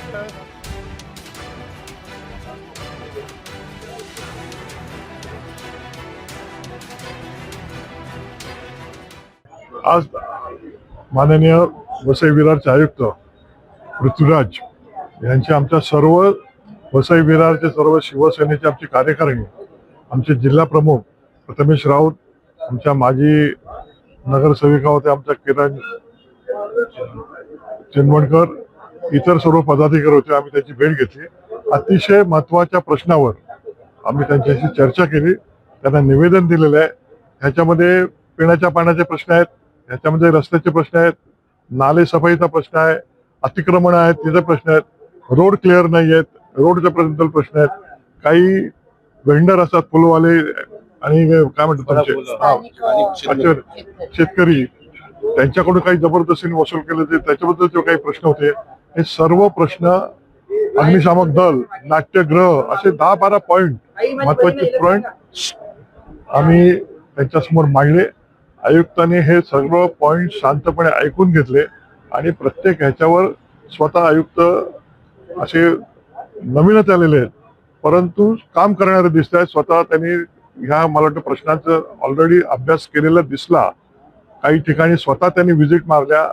आज माननीय वसई विरारचे आयुक्त पृथ्वीराज यांचे आमच्या सर्व वसई विरारचे सर्व शिवसेनेचे आमचे कार्यकारिणी, आमचे जिल्हा प्रमुख प्रथमेश राऊत, आमच्या माजी नगरसेविका होत्या आमच्या किरण चिनवणकर, इतर सर्व पदाधिकारी होते. आम्ही त्यांची भेट घेतली. अतिशय महत्त्वाच्या प्रश्नावर आम्ही त्यांच्याशी चर्चा केली, त्यांना निवेदन दिलेलं आहे. ह्याच्यामध्ये पिण्याच्या पाण्याचे प्रश्न आहेत, ह्याच्यामध्ये रस्त्याचे प्रश्न आहेत, नाले सफाईचा प्रश्न आहे, अतिक्रमण आहेत तिचे प्रश्न आहेत, रोड क्लिअर नाही आहेत, रोडच्या प्रश्न आहेत, काही वेंडर असतात फुलवाले आणि काय म्हणतात शेतकरी, त्यांच्याकडून काही जबरदस्तीने वसूल केले ते त्याच्याबद्दलचे काही प्रश्न होते. हे सर्व प्रश्न अग्निशामक दल, नाट्यगृह असे 10-12 पॉइंट महत्वाचे पॉइंट आम्ही त्यांच्यासमोर मांडले. आयुक्तांनी हे सर्व पॉइंट शांतपणे ऐकून घेतले आणि प्रत्येक ह्याच्यावर स्वतः आयुक्त असे नवीनच आलेले आहेत, परंतु काम करणारे दिसत आहेत. स्वतः त्यांनी ह्या मला वाटतं प्रश्नांचा ऑलरेडी अभ्यास केलेला दिसला. काही ठिकाणी स्वतः त्यांनी व्हिजिट मारल्या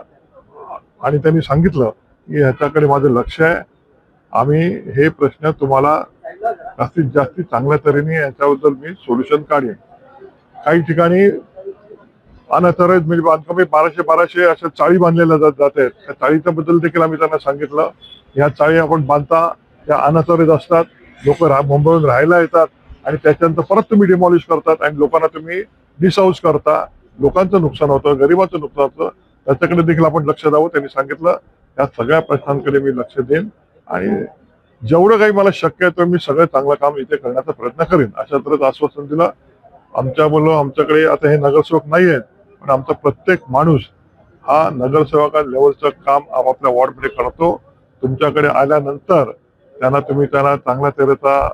आणि त्यांनी सांगितलं की ह्याच्याकडे माझं लक्ष आहे, आम्ही हे प्रश्न तुम्हाला जास्तीत जास्त चांगल्या तऱ्हेने याच्याबद्दल मी सोल्युशन काढेन. काही ठिकाणी अनअथॉराइज म्हणजे बांधकामे 1200 अशा चाळी बांधलेल्या जात आहेत. त्या चाळीच्या बद्दल देखील आम्ही त्यांना सांगितलं, ह्या चाळी आपण बांधता त्या अनअथॉराइज असतात, लोक मुंबईहून राहायला येतात आणि त्याच्यानंतर परत तुम्ही डिमॉलिश करतात आणि लोकांना तुम्ही डिसहाऊस करता, लोकांचं नुकसान होतं, गरिबाचं नुकसान होतं. त्याच्याकडे देखील आपण लक्ष द्यावं. त्यांनी सांगितलं या सगळ्या प्रश्नांकडे मी लक्ष देईन आणि जेवढं काही मला शक्य आहे तर मी सगळं चांगलं काम इथे करण्याचा प्रयत्न करेन अशा तऱ्हेचं आश्वासन दिलं. आमच्याकडे आता हे नगरसेवक नाही आहेत, पण आमचा प्रत्येक माणूस हा नगरसेवका लेवलचं काम आपापल्या वॉर्डमध्ये करतो. तुमच्याकडे आल्यानंतर तुम्ही त्यांना चांगल्या तऱ्हेचा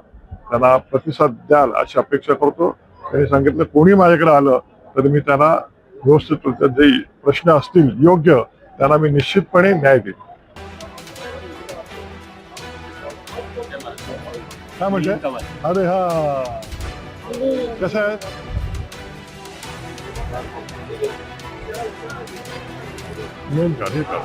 त्यांना प्रतिसाद द्याल अशी अपेक्षा करतो. त्यांनी सांगितलं कोणी माझ्याकडे आलं तर मी त्यांना व्यवस्थित जे प्रश्न असतील योग्य त्यांना मी निश्चितपणे न्याय देईन. काय म्हणते? अरे हा कसं आहे मेन का हे का